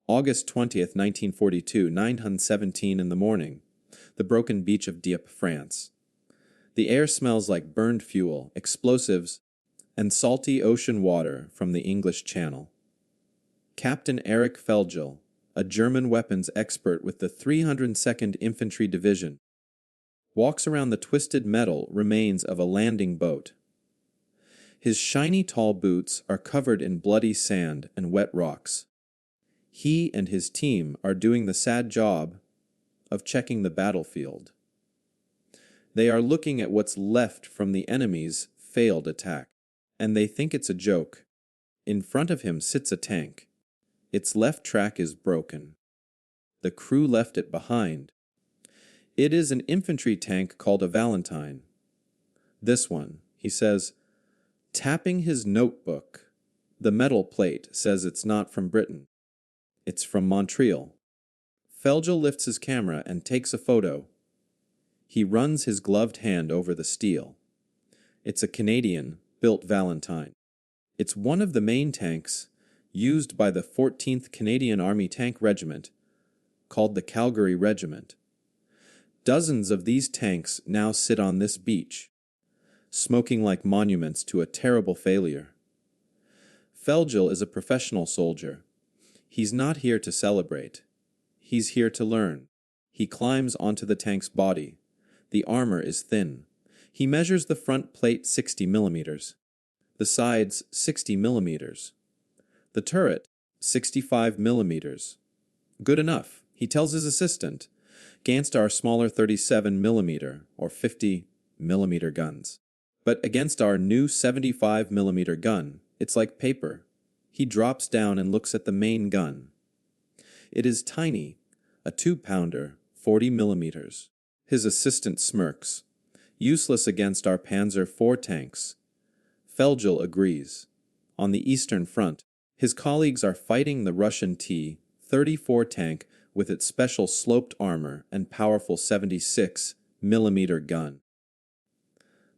August 20th, 1942, 9:17 in the morning. The broken beach of Dieppe, France. The air smells like burned fuel, explosives, and salty ocean water from the English Channel. Captain Erich Feldgel, a German weapons expert with the 302nd Infantry Division, walks around the twisted metal remains of a landing boat. His shiny tall boots are covered in bloody sand and wet rocks. He and his team are doing the sad job of checking the battlefield. They are looking at what's left from the enemy's failed attack, and they think it's a joke. In front of him sits a tank. Its left track is broken. The crew left it behind. It is an infantry tank called a Valentine. This one, he says, tapping his notebook. The metal plate says it's not from Britain. It's from Montreal. Feldgel lifts his camera and takes a photo. He runs his gloved hand over the steel. It's a Canadian-built Valentine. It's one of the main tanks used by the 14th Canadian Army Tank Regiment, called the Calgary Regiment. Dozens of these tanks now sit on this beach, smoking like monuments to a terrible failure. Feldgel is a professional soldier. He's not here to celebrate. He's here to learn. He climbs onto the tank's body. The armor is thin. He measures the front plate 60 millimeters, the sides 60 millimeters, the turret 65 millimeters. Good enough, he tells his assistant, against our smaller 37 millimeter or 50 millimeter guns. But against our new 75 millimeter gun, it's like paper. He drops down and looks at the main gun. It is tiny, a 2-pounder, 40 millimeters. His assistant smirks. Useless against our Panzer IV tanks. Feldgel agrees. On the Eastern Front, his colleagues are fighting the Russian T-34 tank with its special sloped armor and powerful 76 millimeter gun.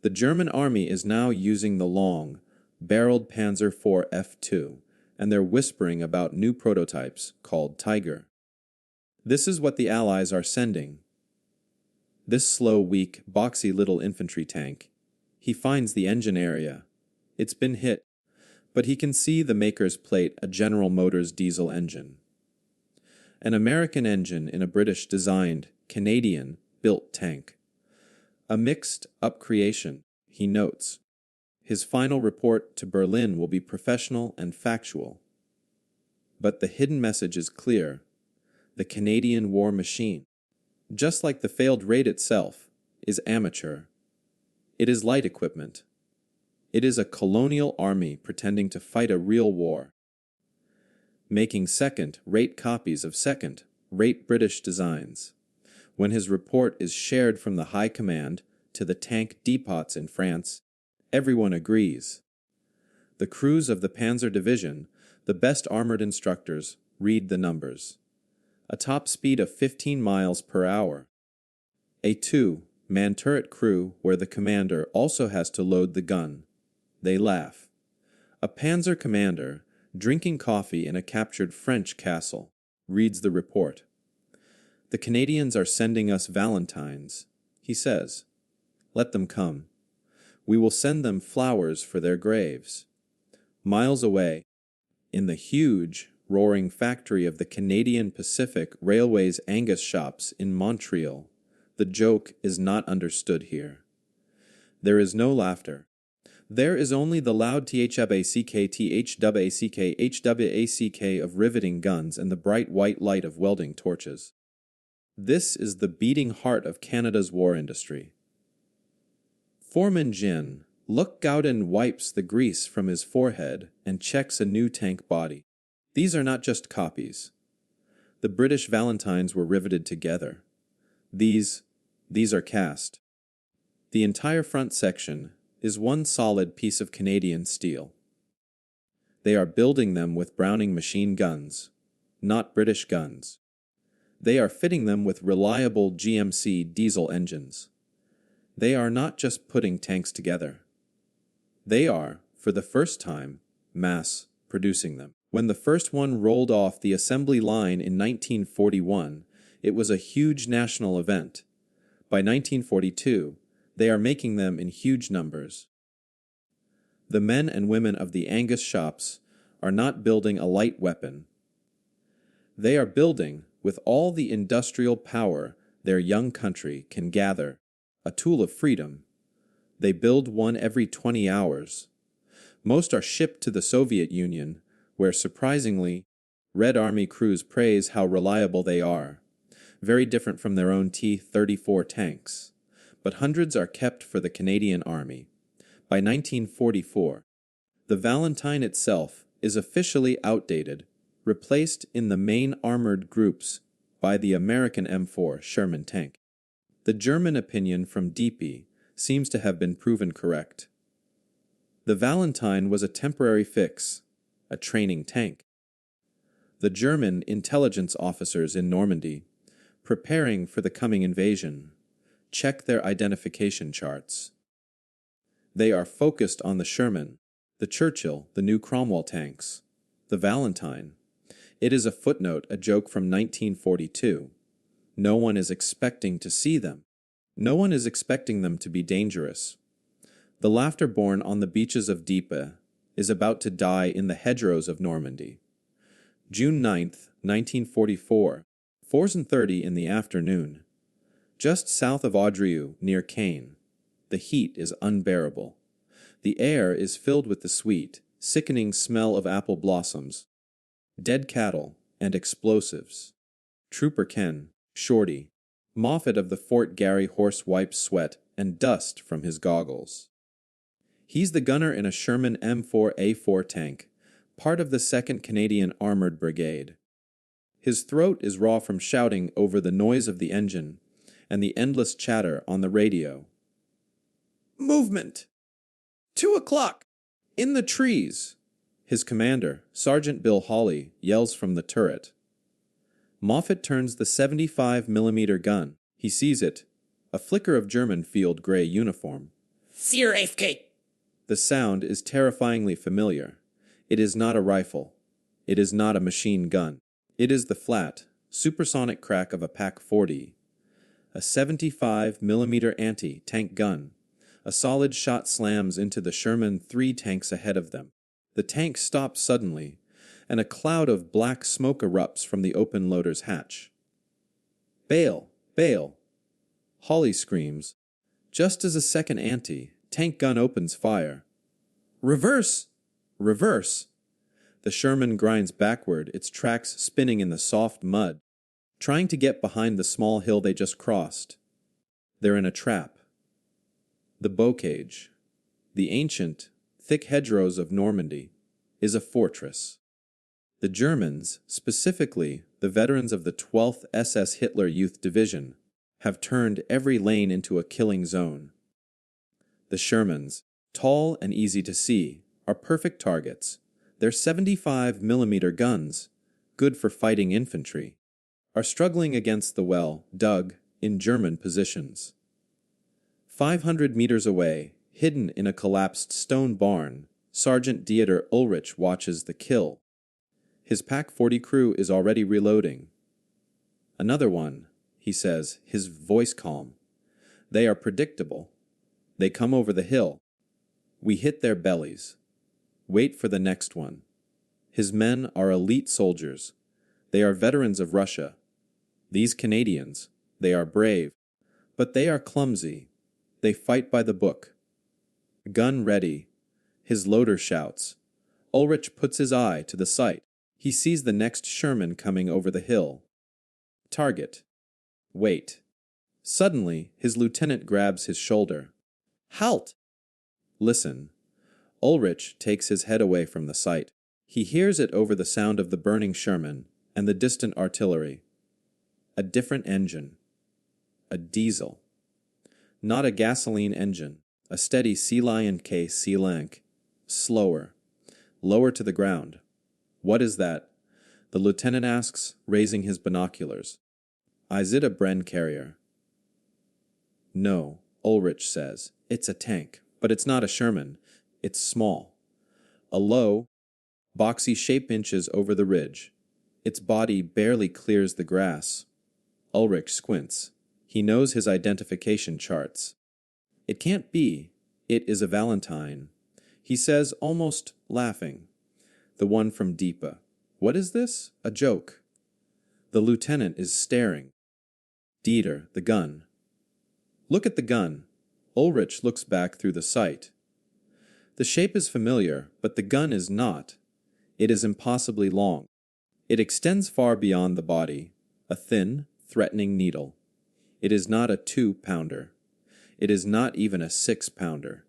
The German army is now using the long, barreled Panzer IV F2, and they're whispering about new prototypes called Tiger. This is what the Allies are sending. This slow, weak, boxy little infantry tank. He finds the engine area. It's been hit, but he can see the maker's plate a General Motors diesel engine. An American engine in a British-designed, Canadian-built tank. A mixed-up creation, he notes. His final report to Berlin will be professional and factual. But the hidden message is clear. The Canadian war machine, just like the failed raid itself, is amateur. It is light equipment. It is a colonial army pretending to fight a real war, making second-rate copies of second-rate British designs. When his report is shared from the high command to the tank depots in France, everyone agrees. The crews of the Panzer Division, the best armored instructors, read the numbers. A top speed of 15 miles per hour. A 2-man turret crew where the commander also has to load the gun. They laugh. A panzer commander, drinking coffee in a captured French castle, reads the report. The Canadians are sending us Valentines, he says. Let them come. We will send them flowers for their graves. Miles away, in the huge, roaring factory of the Canadian Pacific Railway's Angus shops in Montreal, the joke is not understood here. There is no laughter. There is only the loud thwack thwack of riveting guns and the bright white light of welding torches. This is the beating heart of Canada's war industry. Foreman Jin looks out and wipes the grease from his forehead and checks a new tank body. These are not just copies. The British Valentines were riveted together. These are cast. The entire front section is one solid piece of Canadian steel. They are building them with Browning machine guns, not British guns. They are fitting them with reliable GMC diesel engines. They are not just putting tanks together. They are, for the first time, mass producing them. When the first one rolled off the assembly line in 1941, it was a huge national event. By 1942, they are making them in huge numbers. The men and women of the Angus shops are not building a light weapon. They are building, with all the industrial power their young country can gather, a tool of freedom. They build one every 20 hours. Most are shipped to the Soviet Union, where surprisingly, Red Army crews praise how reliable they are, very different from their own T-34 tanks. But hundreds are kept for the Canadian Army. By 1944, the Valentine itself is officially outdated, replaced in the main armored groups by the American M4 Sherman tank. The German opinion from Dieppe seems to have been proven correct. The Valentine was a temporary fix, a training tank. The German intelligence officers in Normandy, preparing for the coming invasion, check their identification charts. They are focused on the Sherman, the Churchill, the new Cromwell tanks, the Valentine. It is a footnote, a joke from 1942. No one is expecting to see them. No one is expecting them to be dangerous. The laughter born on the beaches of Dieppe is about to die in the hedgerows of Normandy. June 9th, 1944, 4:30 in the afternoon. Just south of Audrieu, near Caen. The heat is unbearable. The air is filled with the sweet, sickening smell of apple blossoms, dead cattle, and explosives. Trooper Ken, Shorty, Moffat of the Fort Garry horse wipes sweat and dust from his goggles. He's the gunner in a Sherman M4A4 tank, part of the 2nd Canadian Armored Brigade. His throat is raw from shouting over the noise of the engine and the endless chatter on the radio. Movement! 2 o'clock! In the trees! His commander, Sergeant Bill Hawley, yells from the turret. Moffat turns the 75mm gun. He sees it, a flicker of German field gray uniform. Sir AFK! The sound is terrifyingly familiar. It is not a rifle. It is not a machine gun. It is the flat, supersonic crack of a Pak-40, a 75mm anti-tank gun. A solid shot slams into the Sherman 3 tanks ahead of them. The tank stops suddenly, and a cloud of black smoke erupts from the open loader's hatch. Bail! Bail! Hawley screams. Just as a second anti-tank gun opens fire. Reverse! Reverse! The Sherman grinds backward, its tracks spinning in the soft mud, trying to get behind the small hill they just crossed. They're in a trap. The bocage, the ancient, thick hedgerows of Normandy, is a fortress. The Germans, specifically the veterans of the 12th SS Hitler Youth Division, have turned every lane into a killing zone. The Shermans, tall and easy to see, are perfect targets. Their 75mm guns, good for fighting infantry, are struggling against the well-dug in German positions. 500 meters away, hidden in a collapsed stone barn, Sergeant Dieter Ulrich watches the kill. His Pak-40 crew is already reloading. Another one, he says, his voice calm. They are predictable. They come over the hill. We hit their bellies. Wait for the next one. His men are elite soldiers. They are veterans of Russia. These Canadians, they are brave, but they are clumsy. They fight by the book. Gun ready. His loader shouts. Ulrich puts his eye to the sight. He sees the next Sherman coming over the hill. Target. Wait. Suddenly, his lieutenant grabs his shoulder. Halt! Listen. Ulrich takes his head away from the sight. He hears it over the sound of the burning Sherman and the distant artillery. A different engine. A diesel. Not a gasoline engine, a steady Sea Lion K Sea Lank. Slower. Lower to the ground. What is that? The lieutenant asks, raising his binoculars. Is it a Bren carrier? No, Ulrich says. It's a tank, but it's not a Sherman. It's small. A low, Boxy shape inches over the ridge. Its body barely clears the grass. Ulrich squints. He knows his identification charts. It can't be. It is a Valentine. He says, almost laughing. The one from Dieppe. What is this? A joke. The lieutenant is staring. Dieter, the gun. Look at the gun. Ulrich looks back through the sight. The shape is familiar, but the gun is not. It is impossibly long. It extends far beyond the body, a thin, threatening needle. It is not a 2-pounder. It is not even a 6-pounder.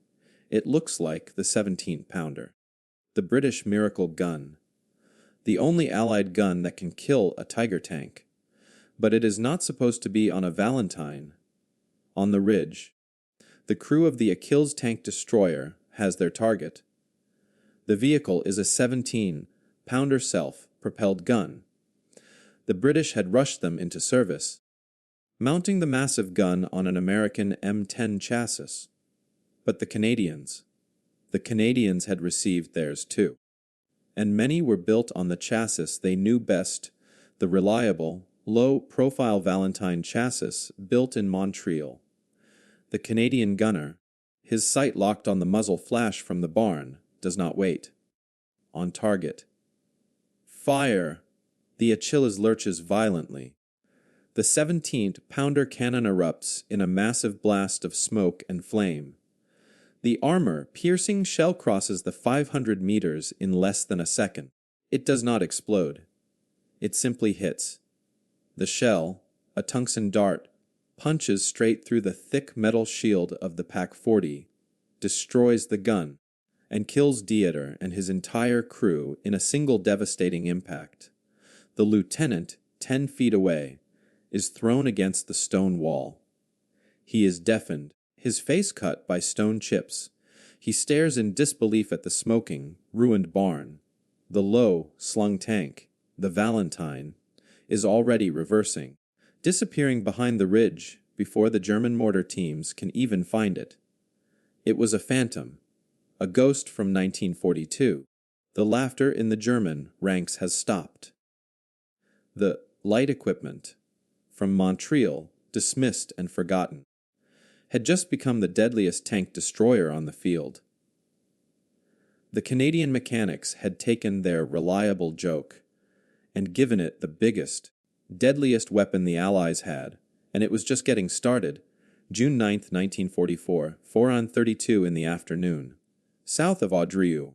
It looks like the 17-pounder. The British miracle gun. The only Allied gun that can kill a Tiger tank. But it is not supposed to be on a Valentine. On the ridge. The crew of the Achilles tank destroyer has their target. The vehicle is a 17-pounder self-propelled gun. The British had rushed them into service, mounting the massive gun on an American M10 chassis. But the Canadians had received theirs too. And many were built on the chassis they knew best, the reliable, low-profile Valentine chassis built in Montreal. The Canadian gunner, his sight locked on the muzzle flash from the barn, does not wait. On target. Fire! The Achilles lurches violently. The 17-pounder cannon erupts in a massive blast of smoke and flame. The armor-piercing shell crosses the 500 meters in less than a second. It does not explode. It simply hits. The shell, a tungsten dart, punches straight through the thick metal shield of the Pak-40, destroys the gun, and kills Dieter and his entire crew in a single devastating impact. The lieutenant, 10 feet away, is thrown against the stone wall. He is deafened, his face cut by stone chips. He stares in disbelief at the smoking, ruined barn. The low, slung tank, the Valentine, is already reversing, disappearing behind the ridge before the German mortar teams can even find it. It was a phantom, a ghost from 1942. The laughter in the German ranks has stopped. The light equipment, from Montreal, dismissed and forgotten, had just become the deadliest tank destroyer on the field. The Canadian mechanics had taken their reliable joke and given it the biggest, deadliest weapon the Allies had, and it was just getting started. June 9, 1944, 4:32 in the afternoon, south of Vaudreuil.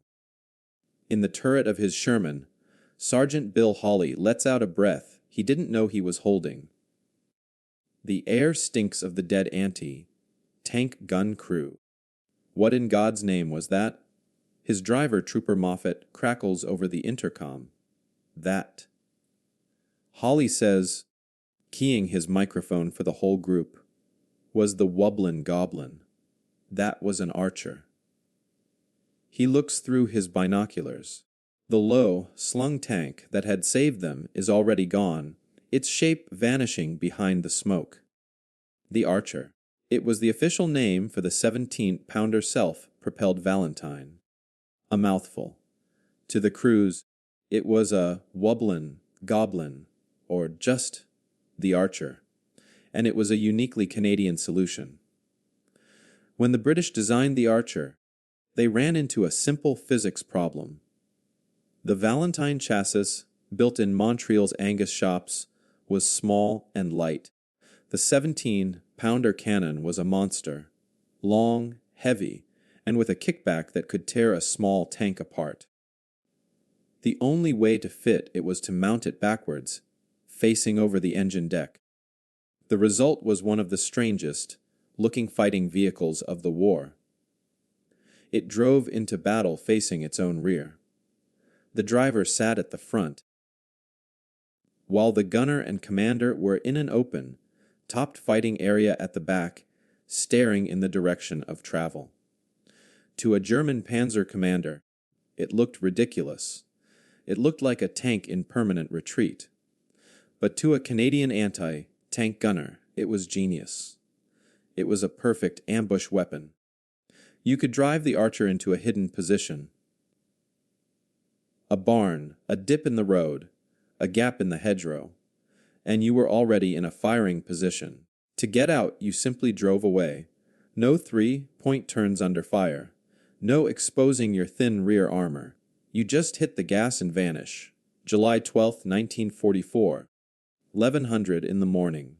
In the turret of his Sherman, Sergeant Bill Hawley lets out a breath he didn't know he was holding. The air stinks of the dead tank gun crew. What in God's name was that? His driver, Trooper Moffat, crackles over the intercom. That. Hawley says, keying his microphone for the whole group, was the Wublin Goblin. That was an archer. He looks through his binoculars. The low, slung tank that had saved them is already gone, its shape vanishing behind the smoke. The Archer. It was the official name for the 17-pounder self-propelled Valentine. A mouthful. To the crews, it was a Wublin Goblin, or just the Archer, and it was a uniquely Canadian solution. When the British designed the Archer, they ran into a simple physics problem. The Valentine chassis, built in Montreal's Angus shops, was small and light. The 17-pounder cannon was a monster, long, heavy, and with a kickback that could tear a small tank apart. The only way to fit it was to mount it backwards, facing over the engine deck. The result was one of the strangest-looking fighting vehicles of the war. It drove into battle facing its own rear. The driver sat at the front, while the gunner and commander were in an open, topped fighting area at the back, staring in the direction of travel. To a German panzer commander, it looked ridiculous. It looked like a tank in permanent retreat. But to a Canadian anti-tank gunner, it was genius. It was a perfect ambush weapon. You could drive the Archer into a hidden position. A barn, a dip in the road, a gap in the hedgerow, and you were already in a firing position. To get out, you simply drove away. No 3-point turns under fire. No exposing your thin rear armor. You just hit the gas and vanish. July 12, 1944. 1100 in the morning.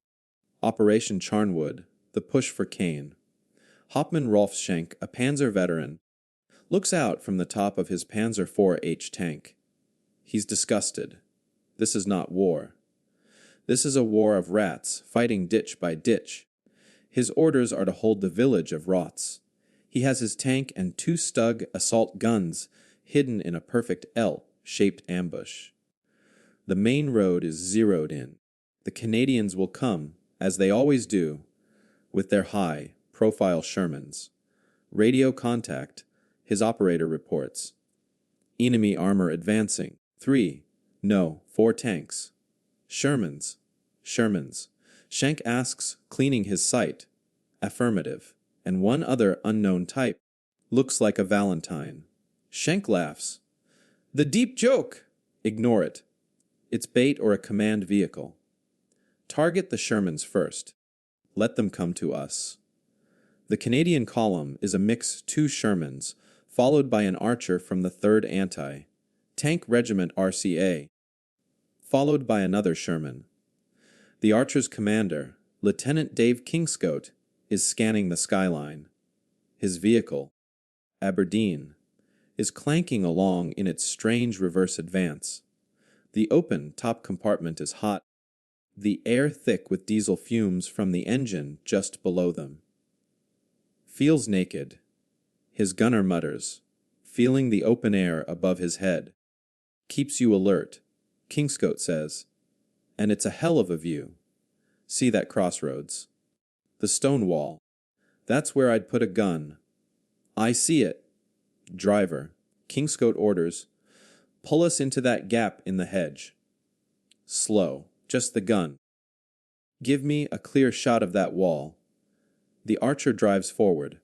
Operation Charnwood, the push for Kane. Hauptmann Rolf Schenk, a Panzer veteran, looks out from the top of his Panzer IV-H tank. He's disgusted. This is not war. This is a war of rats, fighting ditch by ditch. His orders are to hold the village of Rots. He has his tank and 2 Stug assault guns hidden in a perfect L-shaped ambush. The main road is zeroed in. The Canadians will come, as they always do, with their high-profile Shermans. Radio contact, his operator reports. Enemy armor advancing. 4 tanks. Shermans. Schenk asks, cleaning his sight. Affirmative. And one other unknown type. Looks like a Valentine. Schenk laughs. The deep joke! Ignore it. It's bait or a command vehicle. Target the Shermans first. Let them come to us. The Canadian column is a mix 2 Shermans, followed by an archer from the 3rd Anti-Tank Regiment RCA, followed by another Sherman. The archer's commander, Lieutenant Dave Kingscote, is scanning the skyline. His vehicle, Aberdeen, is clanking along in its strange reverse advance. The open top compartment is hot, the air thick with diesel fumes from the engine just below them. Feels naked. His gunner mutters, feeling the open air above his head. Keeps you alert, Kingscote says. And it's a hell of a view. See that crossroads. The stone wall. That's where I'd put a gun. I see it. Driver, Kingscote orders, pull us into that gap in the hedge. Slow, just the gun. Give me a clear shot of that wall. The archer drives forward,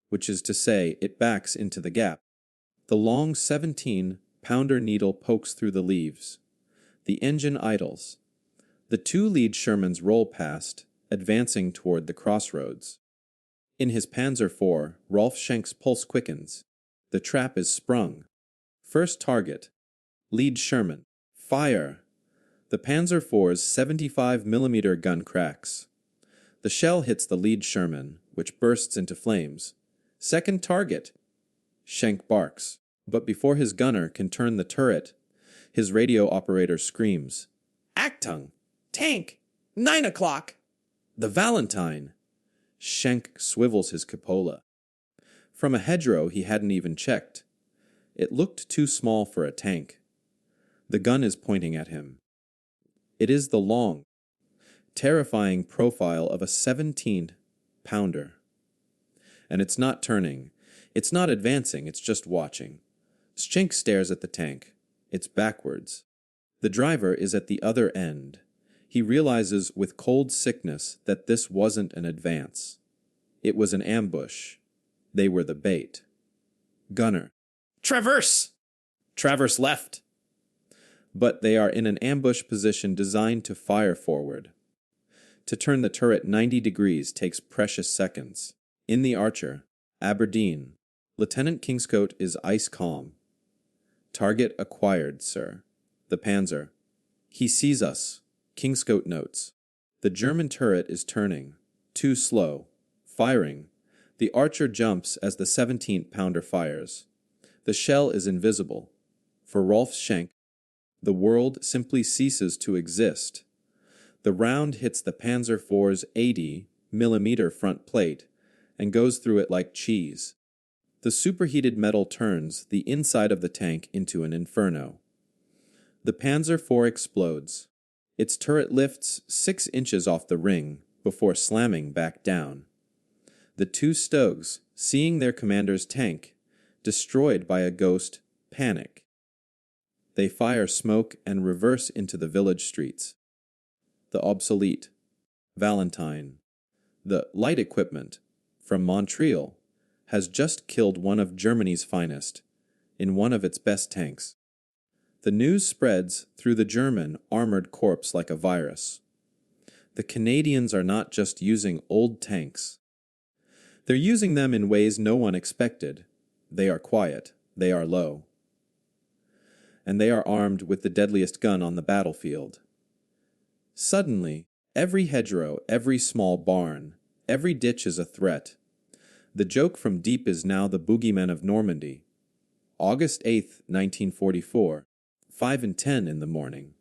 which is to say it backs into the gap. The long 17-pounder needle pokes through the leaves. The engine idles. The 2 lead Shermans roll past, advancing toward the crossroads. In his Panzer IV, Rolf Schenk's pulse quickens. The trap is sprung. First target. Lead Sherman. Fire! The Panzer IV's 75mm gun cracks. The shell hits the lead Sherman, which bursts into flames. Second target. Schenk barks, but before his gunner can turn the turret, his radio operator screams, Achtung! Tank! 9 o'clock! The Valentine! Schenk swivels his cupola. From a hedgerow he hadn't even checked. It looked too small for a tank. The gun is pointing at him. It is the long, terrifying profile of a 17-pounder. And it's not turning. It's not advancing. It's just watching. Schenk stares at the tank. It's backwards. The driver is at the other end. He realizes with cold sickness that this wasn't an advance. It was an ambush. They were the bait. Gunner. Traverse! Traverse left! But they are in an ambush position designed to fire forward. To turn the turret 90 degrees takes precious seconds. In the Archer, Aberdeen, Lieutenant Kingscote is ice calm. Target acquired, sir. The Panzer. He sees us, Kingscote notes. The German turret is turning. Too slow. Firing. The Archer jumps as the 17-pounder fires. The shell is invisible. For Rolf Schenk, the world simply ceases to exist. The round hits the Panzer IV's 80mm front plate and goes through it like cheese. The superheated metal turns the inside of the tank into an inferno. The Panzer IV explodes. Its turret lifts 6 inches off the ring before slamming back down. The 2 Stogs, seeing their commander's tank destroyed by a ghost, panic. They fire smoke and reverse into the village streets. The obsolete, Valentine, the light equipment from Montreal, has just killed one of Germany's finest in one of its best tanks. The news spreads through the German armored corps like a virus. The Canadians are not just using old tanks. They're using them in ways no one expected. They are quiet. They are low. And they are armed with the deadliest gun on the battlefield. Suddenly, every hedgerow, every small barn, every ditch is a threat. The joke from Dieppe is now the boogeyman of Normandy. August 8th, 1944, 5:10 in the morning.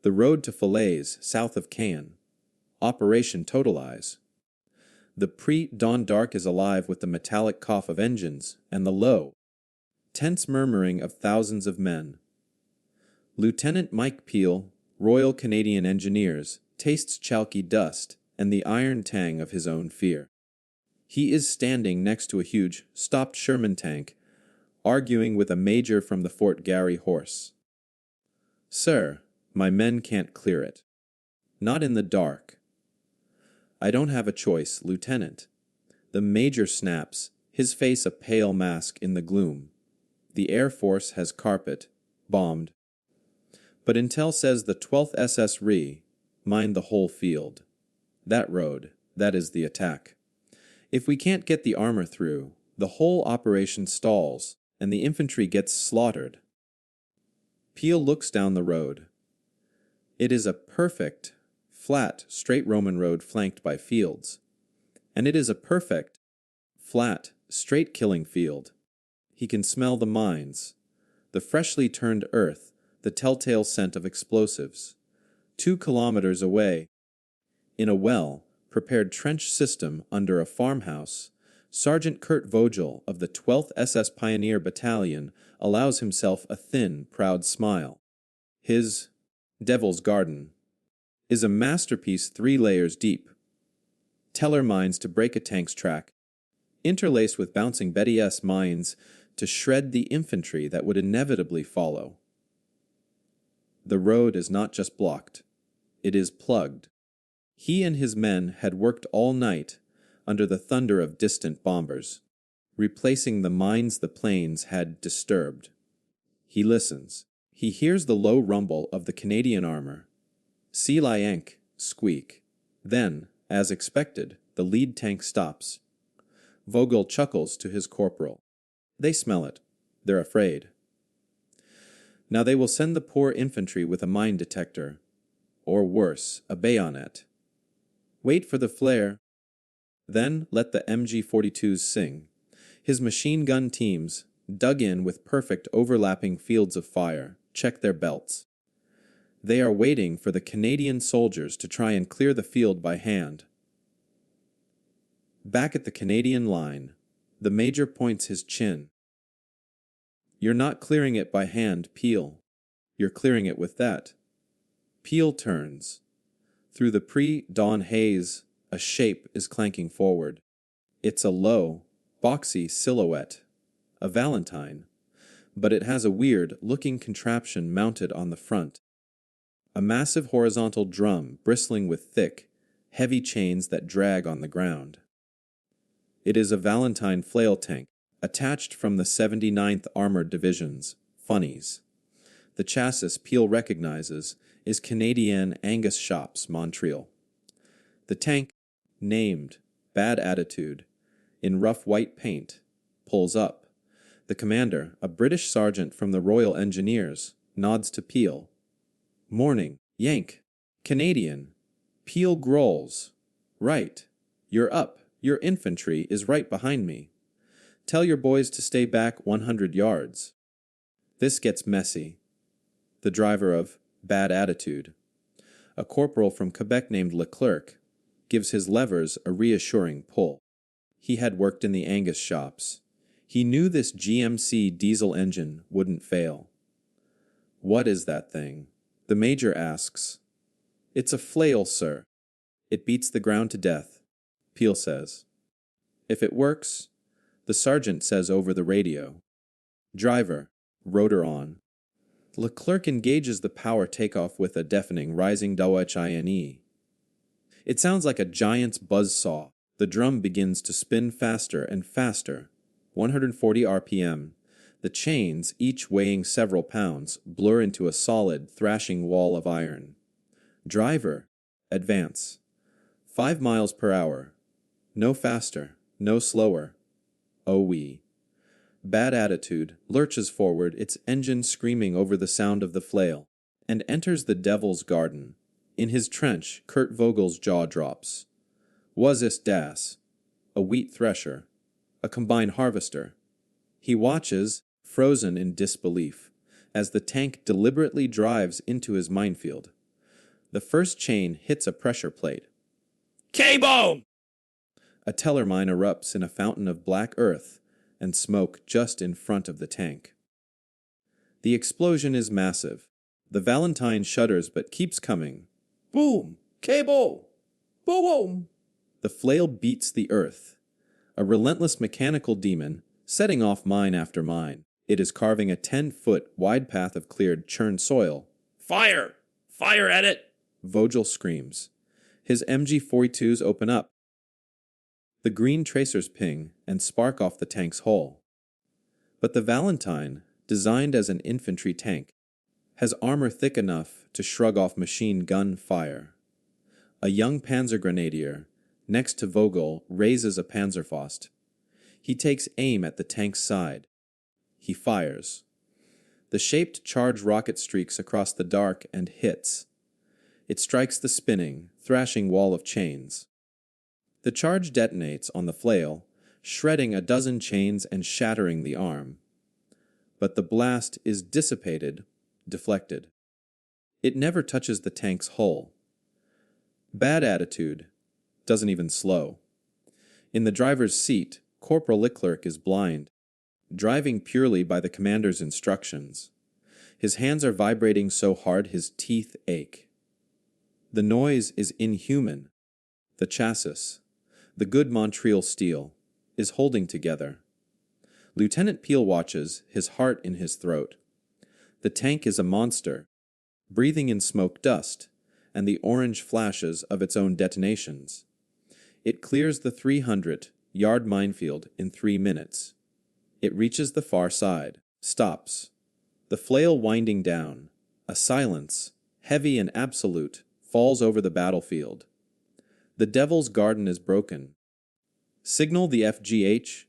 The road to Falaise, south of Caen. Operation Totalize. The pre-dawn dark is alive with the metallic cough of engines and the low, tense murmuring of thousands of men. Lieutenant Mike Peel, Royal Canadian Engineers, tastes chalky dust and the iron tang of his own fear. He is standing next to a huge, stopped Sherman tank, arguing with a major from the Fort Garry Horse. "Sir, my men can't clear it. Not in the dark." "I don't have a choice, Lieutenant." The major snaps, his face a pale mask in the gloom. The Air Force has carpet, bombed. But intel says the 12th SS RE mined the whole field. That road, that is the attack. If we can't get the armor through, the whole operation stalls, and the infantry gets slaughtered. Peel looks down the road. It is a perfect, flat, straight Roman road flanked by fields. And it is a perfect, flat, straight killing field. He can smell the mines, the freshly turned earth, the telltale scent of explosives. 2 kilometers away, in a well-prepared trench system under a farmhouse, Sergeant Kurt Vogel of the 12th SS Pioneer Battalion allows himself a thin, proud smile. His Devil's Garden is a masterpiece 3 layers deep. Teller mines to break a tank's track, interlaced with bouncing Betty S. mines to shred the infantry that would inevitably follow. The road is not just blocked, it is plugged. He and his men had worked all night under the thunder of distant bombers, replacing the mines the planes had disturbed. He listens. He hears the low rumble of the Canadian armor. "See Lienk" squeak. Then, as expected, the lead tank stops. Vogel chuckles to his corporal. They smell it. They're afraid. Now they will send the poor infantry with a mine detector, or worse, a bayonet. Wait for the flare. Then let the MG-42s sing. His machine gun teams, dug in with perfect overlapping fields of fire, check their belts. They are waiting for the Canadian soldiers to try and clear the field by hand. Back at the Canadian line, the major points his chin. "You're not clearing it by hand, Peel. You're clearing it with that." Peel turns. Through the pre-dawn haze, a shape is clanking forward. It's a low, boxy silhouette, a Valentine, but it has a weird-looking contraption mounted on the front. A massive horizontal drum bristling with thick, heavy chains that drag on the ground. It is a Valentine Flail tank, attached from the 79th Armored Division's Funnies. The chassis Peel recognizes is Canadian Angus Shop's Montreal. The tank, named Bad Attitude, in rough white paint, pulls up. The commander, a British sergeant from the Royal Engineers, nods to Peel. "Morning, Yank. Canadian." Peel growls. "Right. You're up. Your infantry is right behind me. Tell your boys to stay back 100 yards. This gets messy. The driver of Bad Attitude, a corporal from Quebec named Leclerc, gives his levers a reassuring pull. He had worked in the Angus shops. He knew this GMC diesel engine wouldn't fail. "What is that thing?" the major asks. "It's a Flail, sir. It beats the ground to death," Peel says. "If it works," the sergeant says over the radio. "Driver, rotor on." Leclerc engages the power takeoff with a deafening rising WWII. It sounds like a giant's buzzsaw. The drum begins to spin faster and faster, 140 RPM. The chains, each weighing several pounds, blur into a solid, thrashing wall of iron. Driver, advance. 5 miles per hour. No faster, no slower. Oh wee. Bad attitude lurches forward, its engine screaming over the sound of the flail, and enters the devil's garden. In his trench, Kurt Vogel's jaw drops. Was ist das? A wheat thresher. A combine harvester. He watches, frozen in disbelief, as the tank deliberately drives into his minefield. The first chain hits a pressure plate. K-bone! A teller mine erupts in a fountain of black earth and smoke just in front of the tank. The explosion is massive. The Valentine shudders but keeps coming. Boom! Cable! Boom! The flail beats the earth. A relentless mechanical demon, setting off mine after mine. It is carving a 10-foot wide path of cleared, churned soil. Fire! Fire at it! Vogel screams. His MG-42s open up. The green tracers ping and spark off the tank's hull. But the Valentine, designed as an infantry tank, has armor thick enough to shrug off machine gun fire. A young panzer grenadier, next to Vogel, raises a Panzerfaust. He takes aim at the tank's side. He fires. The shaped charge rocket streaks across the dark and hits. It strikes the spinning, thrashing wall of chains. The charge detonates on the flail, shredding a dozen chains and shattering the arm. But the blast is dissipated, deflected. It never touches the tank's hull. Bad attitude doesn't even slow. In the driver's seat, Corporal Leclerc is blind, driving purely by the commander's instructions. His hands are vibrating so hard his teeth ache. The noise is inhuman. The chassis, the good Montreal steel, is holding together. Lieutenant Peel watches, his heart in his throat. The tank is a monster, breathing in smoke dust and the orange flashes of its own detonations. It clears the 300-yard minefield in 3 minutes. It reaches the far side, stops. The flail winding down, a silence, heavy and absolute, falls over the battlefield. The devil's garden is broken. Signal the FGH.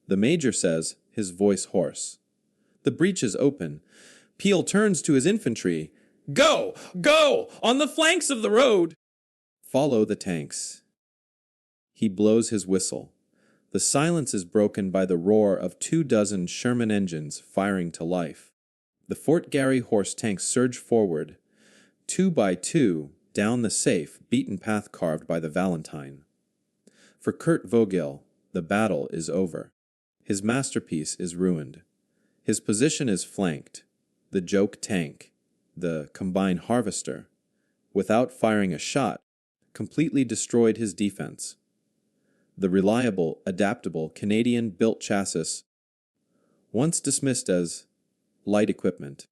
The major says, his voice hoarse. The breach is open. Peel turns to his infantry. Go! Go! On the flanks of the road! Follow the tanks. He blows his whistle. The silence is broken by the roar of 24 Sherman engines firing to life. The Fort Garry horse tanks surge forward, 2 by 2, down the safe, beaten path carved by the Valentine. For Kurt Vogel, the battle is over. His masterpiece is ruined. His position is flanked. The joke tank, the combine harvester, without firing a shot, completely destroyed his defense. The reliable, adaptable, Canadian-built chassis, once dismissed as light equipment,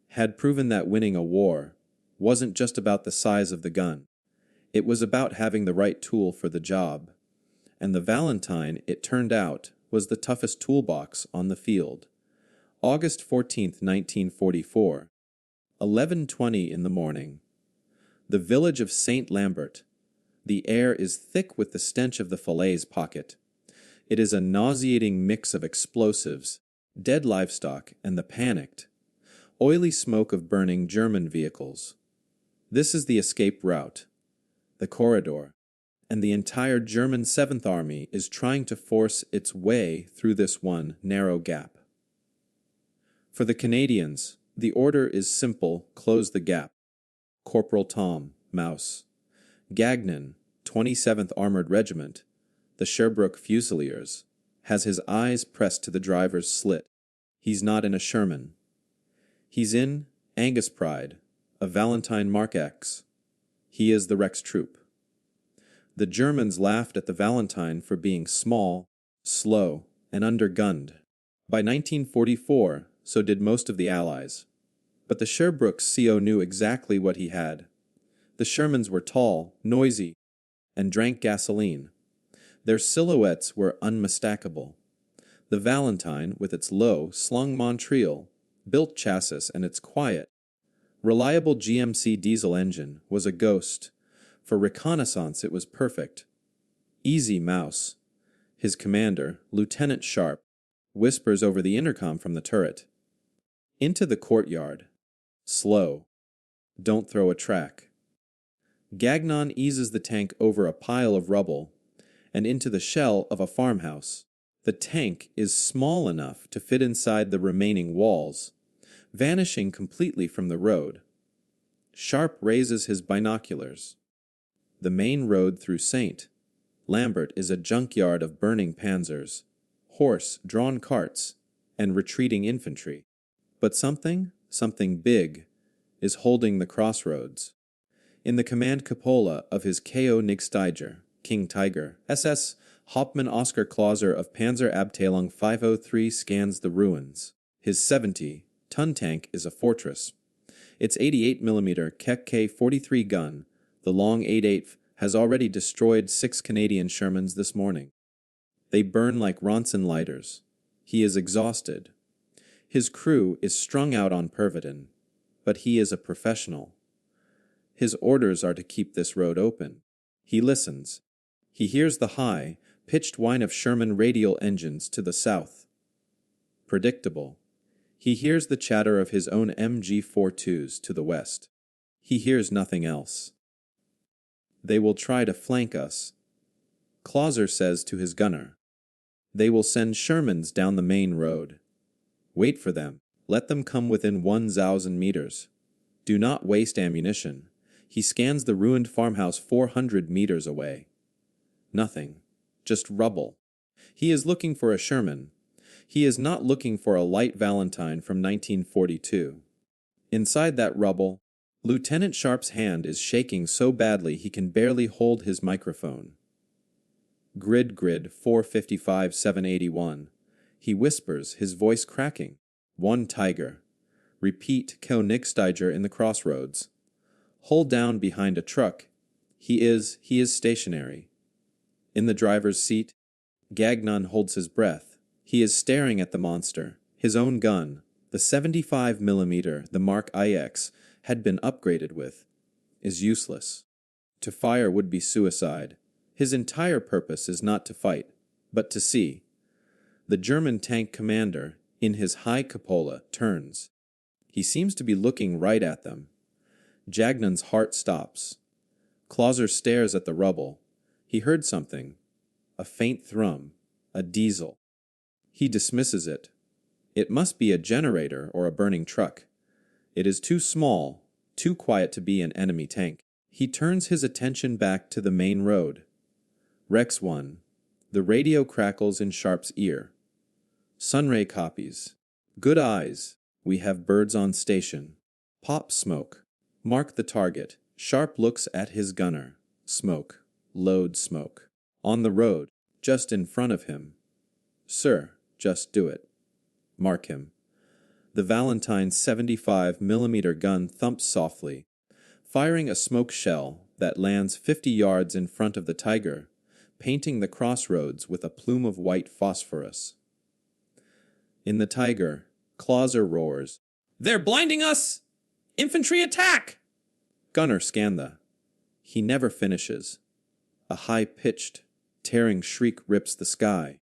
had proven that winning a war wasn't just about the size of the gun. It was about having the right tool for the job. And the Valentine, it turned out, was the toughest toolbox on the field. August 14th, 1944, 11:20 in the morning. The village of St. Lambert. The air is thick with the stench of the Falaise pocket. It is a nauseating mix of explosives, dead livestock, and the panicked, oily smoke of burning German vehicles. This is the escape route, the corridor, and the entire German 7th Army is trying to force its way through this one narrow gap. For the Canadians, the order is simple: close the gap. Corporal Tom, Mouse. Gagnon, 27th Armored Regiment, the Sherbrooke Fusiliers, has his eyes pressed to the driver's slit. He's not in a Sherman. He's in Angus Pride, a Valentine Mark X. He is the Rex Troop. The Germans laughed at the Valentine for being small, slow, and undergunned. By 1944, so did most of the Allies. But the Sherbrooke CO knew exactly what he had. The Shermans were tall, noisy, and drank gasoline. Their silhouettes were unmistakable. The Valentine, with its low, slung Montreal, built chassis and its quiet, reliable GMC diesel engine, was a ghost. For reconnaissance it was perfect. Easy Mouse, his commander, Lieutenant Sharp, whispers over the intercom from the turret. Into the courtyard. Slow. Don't throw a track. Gagnon eases the tank over a pile of rubble and into the shell of a farmhouse. The tank is small enough to fit inside the remaining walls, vanishing completely from the road. Sharp raises his binoculars. The main road through St. Lambert is a junkyard of burning panzers, horse-drawn carts, and retreating infantry. But something big, is holding the crossroads. In the command cupola of his K.O. Nigsteiger, King Tiger, SS Hauptmann Oskar Klauser of Panzerabteilung 503 scans the ruins. His 70-ton tank is a fortress. Its 88mm Keck K-43 gun, the long 8/8, has already destroyed 6 Canadian Shermans this morning. They burn like Ronson lighters. He is exhausted. His crew is strung out on Pervitin, but he is a professional. His orders are to keep this road open. He listens. He hears the high, pitched whine of Sherman radial engines to the south. Predictable. He hears the chatter of his own MG-42s to the west. He hears nothing else. They will try to flank us. Klauser says to his gunner. They will send Shermans down the main road. Wait for them. Let them come within 1,000 meters. Do not waste ammunition. He scans the ruined farmhouse 400 meters away. Nothing. Just rubble. He is looking for a Sherman. He is not looking for a light Valentine from 1942. Inside that rubble, Lieutenant Sharp's hand is shaking so badly he can barely hold his microphone. Grid 455-781. He whispers, his voice cracking. 1 Tiger. Repeat Koenigsteiger in the crossroads. Hull down behind a truck. He is stationary. In the driver's seat, Gagnon holds his breath. He is staring at the monster. His own gun, the 75mm the Mark IX had been upgraded with, is useless. To fire would be suicide. His entire purpose is not to fight, but to see. The German tank commander, in his high cupola, turns. He seems to be looking right at them. Jagnon's heart stops. Klauser stares at the rubble. He heard something. A faint thrum. A diesel. He dismisses it. It must be a generator or a burning truck. It is too small, too quiet to be an enemy tank. He turns his attention back to the main road. Rex 1. The radio crackles in Sharp's ear. Sunray copies. Good eyes. We have birds on station. Pop smoke. Mark the target. Sharp looks at his gunner. Smoke. Load smoke. On the road, just in front of him. Sir, just do it. Mark him. The Valentine's 75mm gun thumps softly, firing a smoke shell that lands 50 yards in front of the Tiger, painting the crossroads with a plume of white phosphorus. In the Tiger, Klauser roars, "They're blinding us! Infantry attack!" Gunner Scanda. He never finishes. A high-pitched, tearing shriek rips the sky.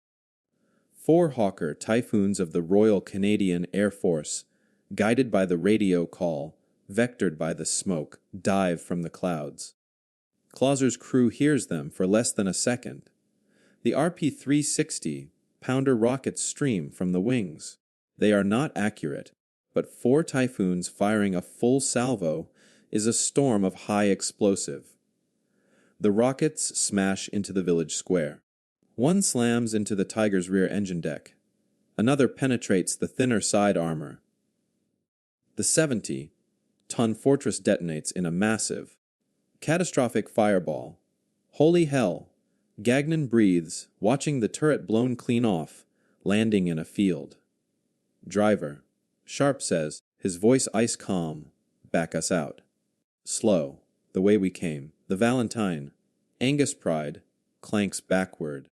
4 Hawker Typhoons of the Royal Canadian Air Force, guided by the radio call, vectored by the smoke, dive from the clouds. Klauser's crew hears them for less than a second. The RP-360 Pounder rockets stream from the wings. They are not accurate, but 4 Typhoons firing a full salvo is a storm of high explosive. The rockets smash into the village square. One slams into the Tiger's rear engine deck. Another penetrates the thinner side armor. The 70-ton fortress detonates in a massive, catastrophic fireball. Holy hell! Gagnon breathes, watching the turret blown clean off, landing in a field. Driver. Sharp says, his voice ice calm, back us out. Slow, the way we came. The Valentine, Angus Pride, clanks backward.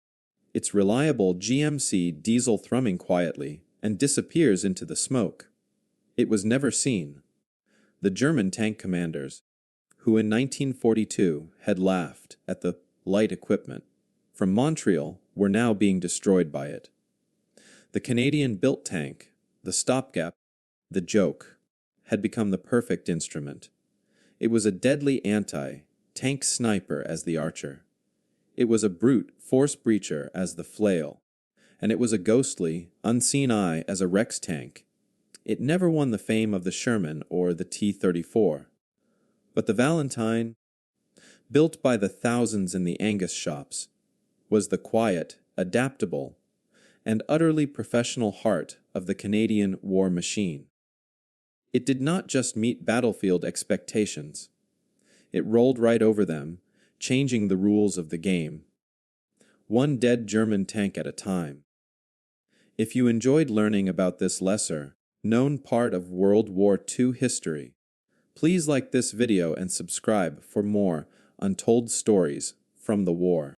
its reliable GMC diesel thrumming quietly and disappears into the smoke. It was never seen. The German tank commanders, who in 1942 had laughed at the light equipment from Montreal, were now being destroyed by it. The Canadian-built tank, the stopgap, the joke, had become the perfect instrument. It was a deadly anti-tank sniper as the Archer. It was a brute force breacher as the Flail, and it was a ghostly, unseen eye as a Rex tank. It never won the fame of the Sherman or the T-34. But the Valentine, built by the thousands in the Angus shops, was the quiet, adaptable, and utterly professional heart of the Canadian war machine. It did not just meet battlefield expectations. It rolled right over them, changing the rules of the game, one dead German tank at a time. If you enjoyed learning about this lesser-known part of World War II history, please like this video and subscribe for more untold stories from the war.